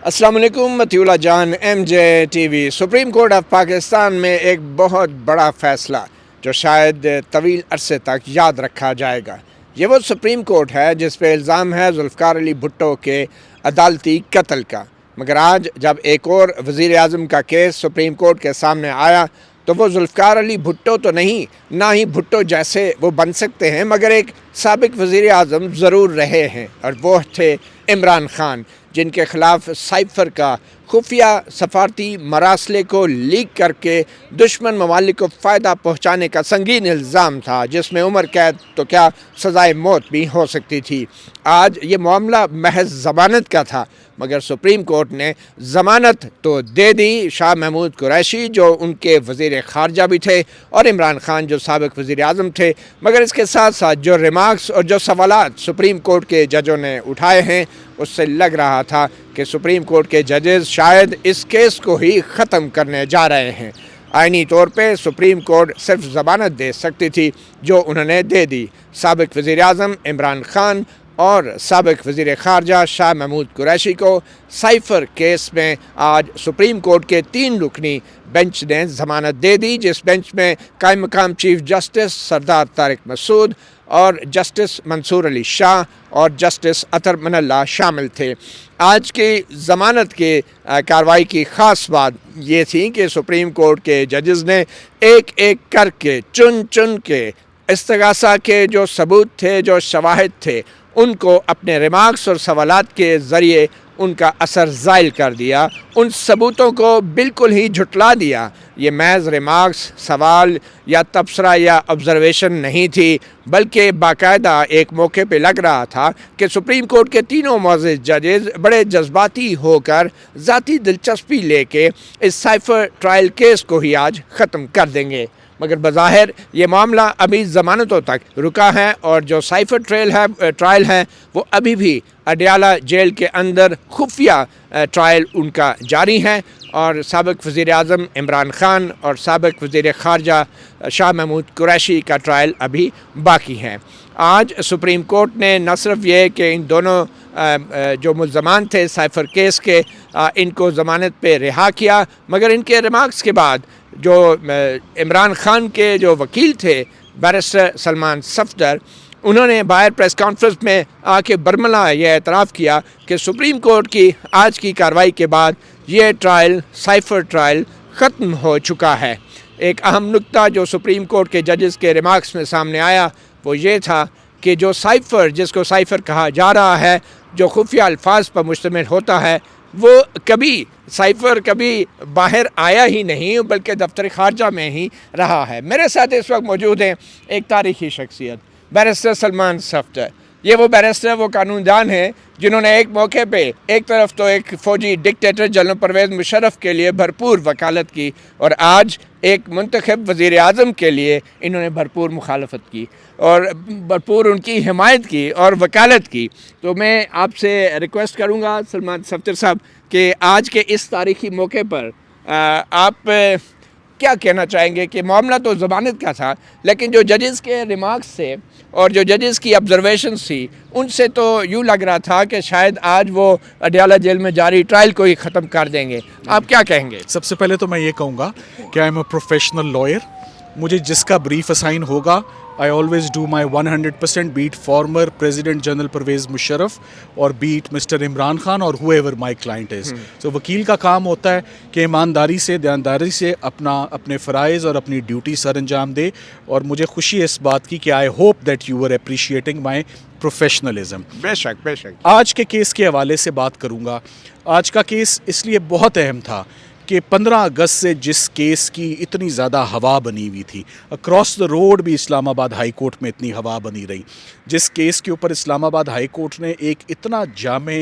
السلام علیکم Mati Jan M J T V. Supreme court of Pakistan میں ایک بہت بڑا فیصلہ جو شاید طویل عرصے تک یاد رکھا جائے گا۔ یہ وہ سپریم کورٹ ہے جس پہ الزام ہے ذوالفقار علی بھٹو کے عدالتی قتل کا، مگر آج جب ایک اور وزیر اعظم کا کیس سپریم کورٹ کے سامنے آیا تو وہ ذوالفقار علی بھٹو تو نہیں، نہ ہی بھٹو جیسے وہ بن سکتے ہیں، مگر ایک سابق وزیر اعظم ضرور رہے ہیں، اور وہ تھے عمران خان، جن کے خلاف سائفر کا خفیہ سفارتی مراسلے کو لیک کر کے دشمن ممالک کو فائدہ پہنچانے کا سنگین الزام تھا، جس میں عمر قید تو کیا سزائے موت بھی ہو سکتی تھی۔ آج یہ معاملہ محض ضمانت کا تھا، مگر سپریم کورٹ نے ضمانت تو دے دی شاہ محمود قریشی، جو ان کے وزیر خارجہ بھی تھے، اور عمران خان جو سابق وزیر اعظم تھے، مگر اس کے ساتھ ساتھ جو ریمارکس اور جو سوالات سپریم کورٹ کے ججوں نے اٹھائے ہیں، اس سے لگ رہا تھا کہ سپریم کورٹ کے ججز شاید اس کیس کو ہی ختم کرنے جا رہے ہیں۔ آئینی طور پہ سپریم کورٹ صرف ضمانت دے سکتی تھی، جو انہوں نے دے دی۔ سابق وزیر اعظم عمران خان اور سابق وزیر خارجہ شاہ محمود قریشی کو سائفر کیس میں آج سپریم کورٹ کے 3 رکنی بینچ نے ضمانت دے دی، جس بینچ میں قائم مقام چیف جسٹس سردار طارق مسعود اور جسٹس منصور علی شاہ اور جسٹس اطہر من اللہ شامل تھے۔ آج کی ضمانت کی کارروائی کی خاص بات یہ تھی کہ سپریم کورٹ کے ججز نے ایک ایک کر کے چن کے استغاثہ کے جو ثبوت تھے، جو شواہد تھے، ان کو اپنے ریمارکس اور سوالات کے ذریعے ان کا اثر زائل کر دیا، ان ثبوتوں کو بالکل ہی جھٹلا دیا۔ یہ محض ریمارکس، سوال یا تبصرہ یا آبزرویشن نہیں تھی، بلکہ باقاعدہ ایک موقع پہ لگ رہا تھا کہ سپریم کورٹ کے تینوں معزز ججز بڑے جذباتی ہو کر ذاتی دلچسپی لے کے اس سائفر ٹرائل کیس کو ہی آج ختم کر دیں گے، مگر بظاہر یہ معاملہ ابھی ضمانتوں تک رکا ہے، اور جو سائفر ٹرائل ہے وہ ابھی بھی اڈیالہ جیل کے اندر خفیہ ٹرائل ان کا جاری ہے، اور سابق وزیر اعظم عمران خان اور سابق وزیر خارجہ شاہ محمود قریشی کا ٹرائل ابھی باقی ہے۔ آج سپریم کورٹ نے نہ صرف یہ کہ ان دونوں جو ملزمان تھے سائفر کیس کے، ان کو ضمانت پہ رہا کیا، مگر ان کے ریمارکس کے بعد جو عمران خان کے جو وکیل تھے بیرسٹر سلمان صفدر، انہوں نے باہر پریس کانفرنس میں آ کے برملا یہ اعتراف کیا کہ سپریم کورٹ کی آج کی کارروائی کے بعد یہ ٹرائل، سائفر ٹرائل، ختم ہو چکا ہے۔ ایک اہم نکتہ جو سپریم کورٹ کے ججز کے ریمارکس میں سامنے آیا وہ یہ تھا کہ جو سائفر، جس کو سائفر کہا جا رہا ہے، جو خفیہ الفاظ پر مشتمل ہوتا ہے، وہ سائفر کبھی باہر آیا ہی نہیں، بلکہ دفتر خارجہ میں ہی رہا ہے۔ میرے ساتھ اس وقت موجود ہیں ایک تاریخی شخصیت، بیرسٹر سلمان صفدر۔ یہ وہ بیرسٹر، وہ قانون دان ہیں جنہوں نے ایک موقع پہ ایک طرف تو ایک فوجی ڈکٹیٹر جنرل پرویز مشرف کے لیے بھرپور وکالت کی، اور آج ایک منتخب وزیر اعظم کے لیے انہوں نے بھرپور مخالفت کی اور بھرپور ان کی حمایت کی اور وکالت کی۔ تو میں آپ سے ریکویسٹ کروں گا سلمان صفدر صاحب کہ آج کے اس تاریخی موقع پر آپ کیا کہنا چاہیں گے کہ معاملہ تو ضمانت کا تھا، لیکن جو ججز کے ریمارکس تھے اور جو ججز کی آبزرویشنز تھی، ان سے تو یوں لگ رہا تھا کہ شاید آج وہ اڈیالہ جیل میں جاری ٹرائل کو ہی ختم کر دیں گے۔ آپ کیا کہیں گے؟ سب سے پہلے تو میں یہ کہوں گا کہ I am a professional lawyer. مجھے جس کا بریف اسائن ہوگا I always do my 100%, beat former President General Pervez Musharraf اور beat Mr. عمران خان اور whoever my client is. So وکیل کا کام ہوتا ہے کہ ایمانداری سے، دیانتداری سے اپنے فرائض اور اپنی ڈیوٹی سر انجام دے، اور مجھے خوشی ہے اس بات کی کہ I hope that you were appreciating my professionalism. بے شک بے شک۔ آج کے کیس کے حوالے سے بات کروں گا۔ آج کا کیس اس لیے بہت اہم تھا کہ 15 اگست سے جس کیس کی اتنی زیادہ ہوا بنی ہوئی تھی، اکراس دا روڈ بھی اسلام آباد ہائی کورٹ میں اتنی ہوا بنی رہی، جس کیس کے اوپر اسلام آباد ہائی کورٹ نے ایک اتنا جامع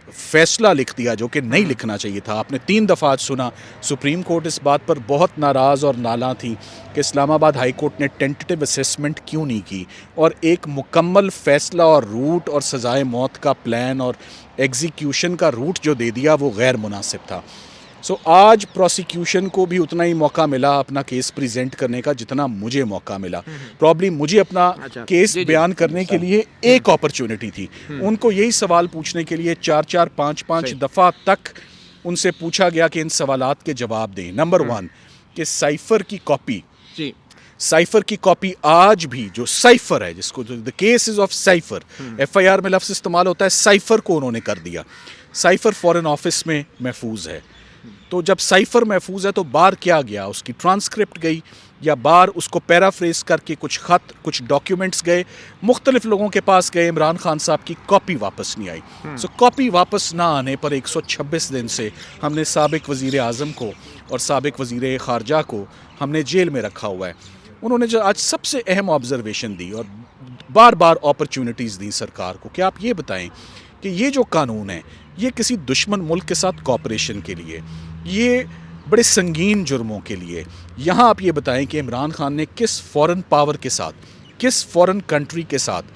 فیصلہ لکھ دیا جو کہ نہیں لکھنا چاہیے تھا۔ آپ نے 3 دفعہ سنا سپریم کورٹ اس بات پر بہت ناراض اور نالاں تھی کہ اسلام آباد ہائی کورٹ نے ٹینٹیو اسیسمنٹ کیوں نہیں کی، اور ایک مکمل فیصلہ اور روٹ اور سزائے موت کا پلان اور ایگزیکیوشن کا روٹ جو دے دیا وہ غیر مناسب تھا۔ سو آج پروسیکیوشن کو بھی اتنا ہی موقع ملا اپنا کیس پریزنٹ کرنے کا جتنا مجھے موقع ملا. پرابلی مجھے اپنا کیس بیان کرنے کے لیے ایک اپرچونٹی تھی. ان کو یہی سوال پوچھنے کے لیے 4-5 دفعہ تک ان سے پوچھا گیا کہ ان سوالات کے جواب دیں. نمبر 1 کہ سائفر کی کاپی سائفر کی کاپی آج بھی جو سائفر ہے جس کو the cases of cipher F I R میں لفظ استعمال ہوتا ہے, سائفر کو انہوں نے کر دیا. سائفر فورن آفس میں محفوظ ہے. تو جب سائفر محفوظ ہے تو بار کیا گیا, اس کی ٹرانسکرپٹ گئی یا بار اس کو پیرافریز کر کے کچھ خط کچھ ڈاکیومنٹس گئے, مختلف لوگوں کے پاس گئے, عمران خان صاحب کی کاپی واپس نہیں آئی. سو کاپی واپس نہ آنے پر 126 دن سے ہم نے سابق وزیر اعظم کو اور سابق وزیر خارجہ کو ہم نے جیل میں رکھا ہوا ہے. انہوں نے جو آج سب سے اہم آبزرویشن دی اور بار بار اپرچونٹیز دیں سرکار کو کہ آپ یہ بتائیں کہ یہ جو قانون ہے یہ کسی دشمن ملک کے ساتھ کوآپریشن کے لیے, یہ بڑے سنگین جرموں کے لیے, یہاں آپ یہ بتائیں کہ عمران خان نے کس فورن پاور کے ساتھ, کس فورن کنٹری کے ساتھ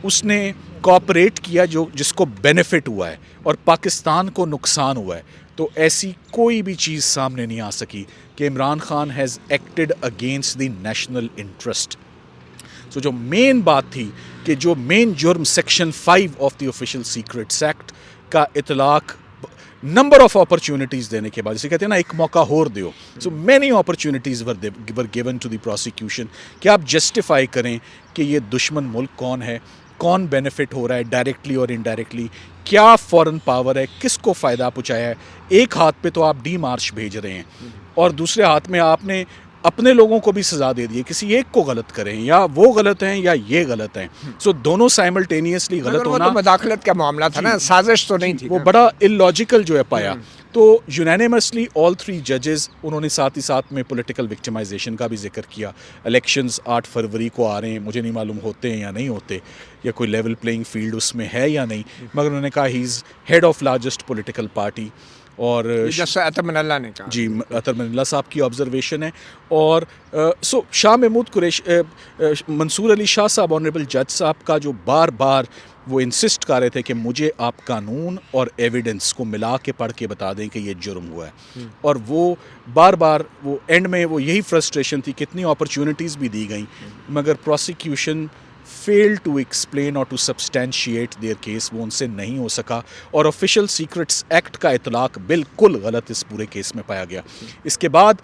اس نے کوآپریٹ کیا جس کو بینیفٹ ہوا ہے اور پاکستان کو نقصان ہوا ہے. تو ایسی کوئی بھی چیز سامنے نہیں آ سکی کہ Imran Khan has acted against the national interest. So جو مین بات تھی کہ جو مین جرم section 5 of the official secrets act کا اطلاق نمبر آف اپرچونٹیز دینے کے بعد, جسے کہتے ہیں نا ایک موقع اور دیو, so many opportunities were given to the prosecution کہ آپ جسٹیفائی کریں کہ یہ دشمن ملک کون ہے, کون بینیفٹ ہو رہا ہے ڈائریکٹلی اور انڈائریکٹلی, کیا فورن پاور ہے, کس کو فائدہ پہنچایا ہے. ایک ہاتھ پہ تو آپ ڈی مارچ بھیج رہے ہیں اور دوسرے ہاتھ میں آپ نے اپنے لوگوں کو بھی سزا دے دی ہے. کسی ایک کو غلط کریں, یا وہ غلط ہیں یا یہ غلط ہیں. سو دونوں سائملٹینیسلی غلط ہونا, وہ تو مداخلت کا معاملہ تھا نا, سازش تو نہیں تھی. وہ بڑا اللاجیکل جو ہے پایا. تو یونینیمسلی آل 3 ججز انہوں نے ساتھ ہی ساتھ میں پولیٹیکل وکٹمائزیشن کا بھی ذکر کیا. الیکشنز 8 فروری کو آ رہے ہیں, مجھے نہیں معلوم ہوتے ہیں یا نہیں ہوتے, یا کوئی لیول پلینگ فیلڈ اس میں ہے یا نہیں, مگر انہوں نے کہا he is head of largest political party. اور جیسے عطر من اللہ نے کہا, جی عطر من اللہ صاحب کی آبزرویشن ہے. اور سو شاہ محمود منصور علی شاہ صاحب آنریبل جج صاحب کا جو بار بار وہ انسسٹ کر رہے تھے کہ مجھے آپ قانون اور ایویڈنس کو ملا کے پڑھ کے بتا دیں کہ یہ جرم ہوا ہے. اور وہ بار بار وہ اینڈ میں وہ یہی فرسٹریشن تھی, کتنی اپرچونٹیز بھی دی گئیں مگر پروسیکیوشن فیل ٹو ایکسپلین اور ٹو سبسٹینشیٹ دیئر کیس, وہ ان سے نہیں ہو سکا. اور آفیشیل سیکرٹس ایکٹ کا اطلاق بالکل غلط اس پورے کیس میں پایا گیا. اس کے بعد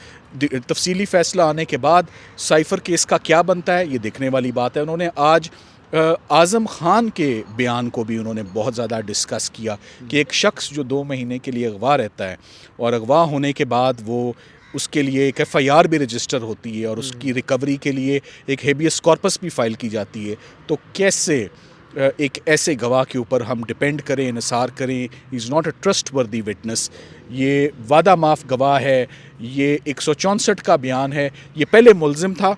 تفصیلی فیصلہ آنے کے بعد سائفر کیس کا کیا بنتا ہے یہ دیکھنے والی بات ہے. انہوں نے آج اعظم خان کے بیان کو بھی انہوں نے بہت زیادہ ڈسکس کیا کہ ایک شخص جو 2 مہینے کے لیے اغوا رہتا ہے اور اغوا ہونے کے بعد وہ اس کے لیے ایک ایف آئی آر بھی رجسٹر ہوتی ہے اور اس کی ریکوری کے لیے ایک ہیبیس کارپس بھی فائل کی جاتی ہے, تو کیسے ایک ایسے گواہ کے اوپر ہم ڈپینڈ کریں, انحصار کریں. ہی از ناٹ اے ٹرسٹ وردی وٹنس. یہ وعدہ معاف گواہ ہے, یہ 164 کا بیان ہے, یہ پہلے ملزم تھا,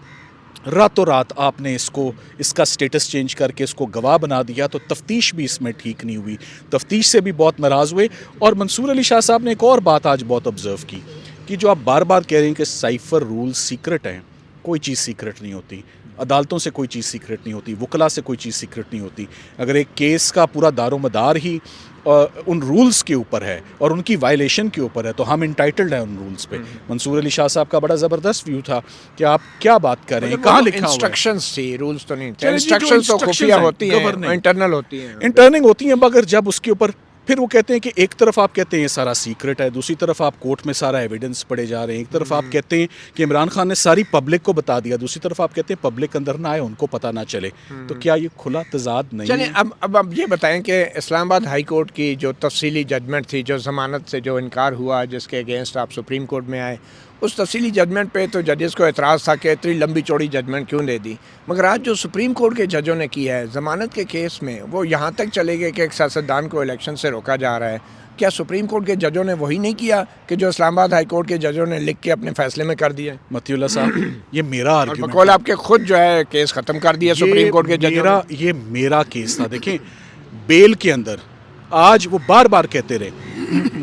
راتوں رات آپ نے اس کا سٹیٹس چینج کر کے اس کو گواہ بنا دیا. تو تفتیش بھی اس میں ٹھیک نہیں ہوئی, تفتیش سے بھی بہت ناراض ہوئے. اور منصور علی شاہ صاحب نے ایک اور بات آج بہت آبزرو کی کہ جو آپ بار بار کہہ رہے ہیں کہ سائفر رولز سیکرٹ ہیں, کوئی چیز سیکرٹ نہیں ہوتی. عدالتوں سے کوئی چیز سیکرٹ نہیں ہوتی, وکلا سے کوئی چیز سیکرٹ نہیں ہوتی. اگر ایک کیس کا پورا دار و مدار ہی ان رولز کے اوپر ہے اور ان کی وائلیشن کے اوپر ہے تو ہم انٹائٹلڈ ہیں ان رولز پہ. منصور علی شاہ صاحب کا بڑا زبردست ویو تھا کہ آپ کیا بات کر رہے ہیں, کہاں لکھا ہوا ہے. انسٹرکشنز تھی, رولز تو نہیں تھے. انسٹرکشنز تو خفیہ ہوتی ہیں, انٹرنل ہوتی ہیں, انٹرننگ ہوتی ہیں. مگر جب اس کے اوپر پھر وہ کہتے ہیں کہ ایک طرف آپ کہتے ہیں یہ سارا سیکرٹ ہے, دوسری طرف آپ کورٹ میں سارا ایویڈنس پڑے جا رہے ہیں. ایک طرف آپ کہتے ہیں کہ عمران خان نے ساری پبلک کو بتا دیا, دوسری طرف آپ کہتے ہیں پبلک اندر نہ آئے, ان کو پتہ نہ چلے. تو کیا یہ کھلا تضاد نہیں ہے؟ چلیں اب یہ بتائیں کہ اسلام آباد ہائی کورٹ کی جو تفصیلی ججمنٹ تھی, جو ضمانت سے جو انکار ہوا, جس کے اگینسٹ آپ سپریم کورٹ میں آئے, اس تفصیلی ججمنٹ پہ تو ججز کو اعتراض تھا کہ اتنی لمبی چوڑی ججمنٹ کیوں دے دی. مگر آج جو سپریم کورٹ کے ججوں نے کی ہے ضمانت کے کیس میں, وہ یہاں تک چلے گئے کہ ایک سیاستدان کو الیکشن سے روکا جا رہا ہے. کیا سپریم کورٹ کے ججوں نے وہی نہیں کیا کہ جو اسلام آباد ہائی کورٹ کے ججوں نے لکھ کے اپنے فیصلے میں کر دیا؟ متی اللہ صاحب, یہ میرا آرگیومنٹ بقول آپ کے خود جو ہے کیس ختم کر دیا سپریم کورٹ کے ججوں نے. یہ میرا کیس تھا. دیکھیں بیل کے اندر آج وہ بار بار کہتے رہے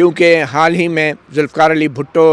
کیونکہ حال ہی میں ذوالفقار علی بھٹو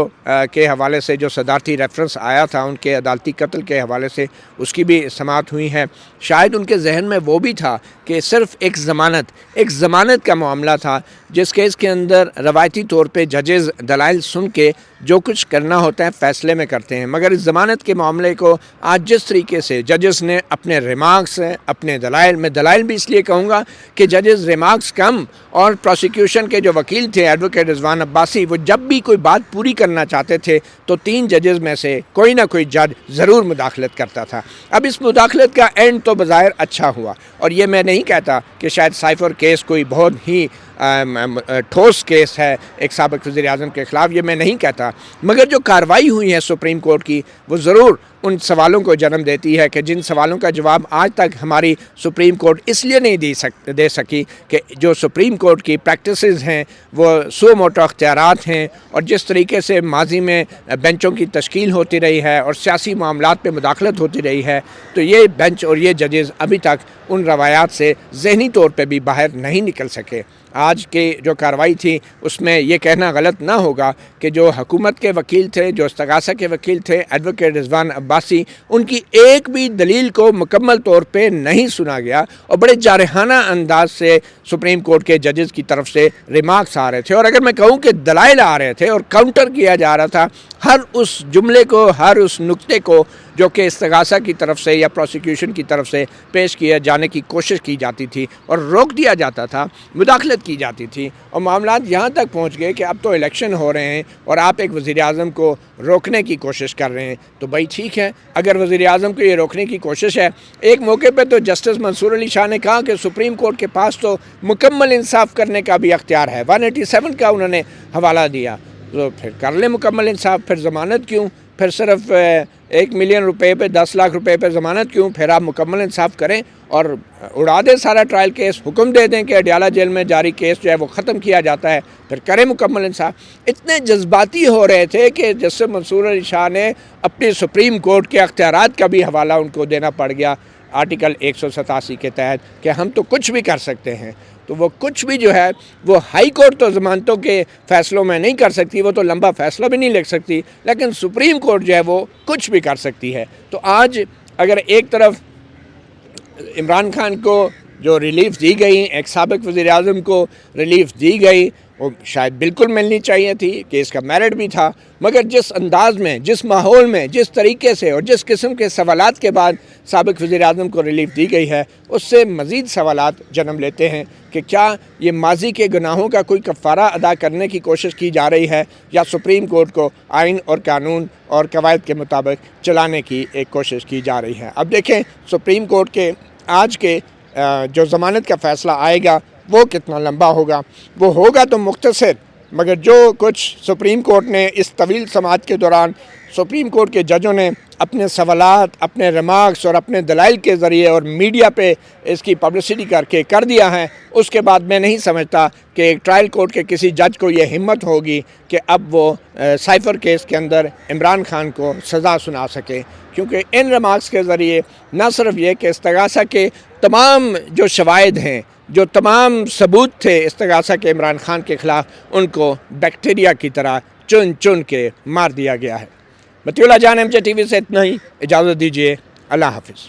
کے حوالے سے جو صدارتی ریفرنس آیا تھا ان کے عدالتی قتل کے حوالے سے، اس کی بھی سماعت ہوئی ہے۔ شاید ان کے ذہن میں وہ بھی تھا کہ صرف ایک ضمانت کا معاملہ تھا، جس کیس کے اندر روایتی طور پہ ججز دلائل سن کے جو کچھ کرنا ہوتا ہے فیصلے میں کرتے ہیں، مگر اس ضمانت کے معاملے کو آج جس طریقے سے ججز نے اپنے ریمارکس اپنے دلائل میں دلائل بھی اس لیے کہوں گا کہ ججز ریمارکس کم، اور پروسیکیوشن کے جو وکیل تھے ایڈوکیٹ رضوان عباسی، وہ جب بھی کوئی بات پوری کرنا چاہتے تھے تو 3 ججز میں سے کوئی نہ کوئی جج ضرور مداخلت کرتا تھا۔ اب اس مداخلت کا اینڈ تو بظاہر اچھا ہوا، اور یہ میں نہیں کہتا کہ شاید سائفر کیس کوئی بہت ہی ٹھوس کیس ہے ایک سابق وزیر اعظم کے خلاف، یہ میں نہیں کہتا، مگر جو کارروائی ہوئی ہے سپریم کورٹ کی وہ ضرور ان سوالوں کو جنم دیتی ہے کہ جن سوالوں کا جواب آج تک ہماری سپریم کورٹ اس لیے نہیں دے سکی کہ جو سپریم کورٹ کی پریکٹسز ہیں وہ سو موٹو اختیارات ہیں، اور جس طریقے سے ماضی میں بینچوں کی تشکیل ہوتی رہی ہے اور سیاسی معاملات پہ مداخلت ہوتی رہی ہے، تو یہ بینچ اور یہ ججز ابھی تک ان روایات سے ذہنی طور پہ بھی باہر نہیں نکل سکے۔ آج کی جو کارروائی تھی اس میں یہ کہنا غلط نہ ہوگا کہ جو حکومت کے وکیل تھے، جو استغاثہ کے وکیل تھے ایڈوکیٹ رضوان عباسی، ان کی ایک بھی دلیل کو مکمل طور پہ نہیں سنا گیا، اور بڑے جارحانہ انداز سے سپریم کورٹ کے ججز کی طرف سے ریمارکس آ رہے تھے، اور اگر میں کہوں کہ دلائل آ رہے تھے اور کاؤنٹر کیا جا رہا تھا ہر اس جملے کو، ہر اس نقطے کو جو کہ استغاثہ کی طرف سے یا پروسیکیوشن کی طرف سے پیش کیا جانے کی کوشش کی جاتی تھی اور روک دیا جاتا تھا، مداخلت کی جاتی تھی، اور معاملات یہاں تک پہنچ گئے کہ اب تو الیکشن ہو رہے ہیں اور آپ ایک وزیر اعظم کو روکنے کی کوشش کر رہے ہیں۔ تو بھائی ٹھیک ہے، اگر وزیر اعظم کو یہ روکنے کی کوشش ہے، ایک موقع پہ تو جسٹس منصور علی شاہ نے کہا کہ سپریم کورٹ کے پاس تو مکمل انصاف کرنے کا بھی اختیار ہے، 187 کا انہوں نے حوالہ دیا، تو پھر کر لیں مکمل انصاف، پھر ضمانت کیوں؟ پھر صرف 1 ملین روپے پہ 10 لاکھ روپے پہ ضمانت کیوں؟ پھر آپ مکمل انصاف کریں اور اڑا دیں سارا ٹرائل کیس، حکم دے دیں کہ اڈیالہ جیل میں جاری کیس جو ہے وہ ختم کیا جاتا ہے، پھر کریں مکمل انصاف۔ اتنے جذباتی ہو رہے تھے کہ جسٹس منصور علی شاہ نے اپنی سپریم کورٹ کے اختیارات کا بھی حوالہ ان کو دینا پڑ گیا آرٹیکل 187 کے تحت کہ ہم تو کچھ بھی کر سکتے ہیں۔ تو وہ کچھ بھی جو ہے وہ ہائی کورٹ تو ضمانتوں کے فیصلوں میں نہیں کر سکتی، وہ تو لمبا فیصلہ بھی نہیں لکھ سکتی، لیکن سپریم کورٹ جو ہے وہ کچھ بھی کر سکتی ہے۔ تو آج اگر ایک طرف عمران خان کو جو ریلیف دی گئی، ایک سابق وزیر اعظم کو ریلیف دی گئی، وہ شاید بالکل ملنی چاہیے تھی کہ اس کا میرٹ بھی تھا، مگر جس انداز میں، جس ماحول میں، جس طریقے سے اور جس قسم کے سوالات کے بعد سابق وزیر اعظم کو ریلیف دی گئی ہے، اس سے مزید سوالات جنم لیتے ہیں کہ کیا یہ ماضی کے گناہوں کا کوئی کفارہ ادا کرنے کی کوشش کی جا رہی ہے، یا سپریم کورٹ کو آئین اور قانون اور قواعد کے مطابق چلانے کی ایک کوشش کی جا رہی ہے۔ اب دیکھیں سپریم کورٹ کے آج کے جو ضمانت کا فیصلہ آئے گا وہ کتنا لمبا ہوگا، وہ ہوگا تو مختصر، مگر جو کچھ سپریم کورٹ نے اس طویل سماعت کے دوران سپریم کورٹ کے ججوں نے اپنے سوالات، اپنے ریمارکس اور اپنے دلائل کے ذریعے اور میڈیا پہ اس کی پبلسٹی کر دیا ہے، اس کے بعد میں نہیں سمجھتا کہ ایک ٹرائل کورٹ کے کسی جج کو یہ ہمت ہوگی کہ اب وہ سائفر کیس کے اندر عمران خان کو سزا سنا سکے، کیونکہ ان ریمارکس کے ذریعے نہ صرف یہ کہ استغاثہ کے تمام جو شواہد ہیں، جو تمام ثبوت تھے استغاثہ کے عمران خان کے خلاف، ان کو بیکٹیریا کی طرح چن کے مار دیا گیا ہے۔ مطیع اللہ جان، MJ TV سے اتنا ہی، اجازت دیجیے، اللہ حافظ۔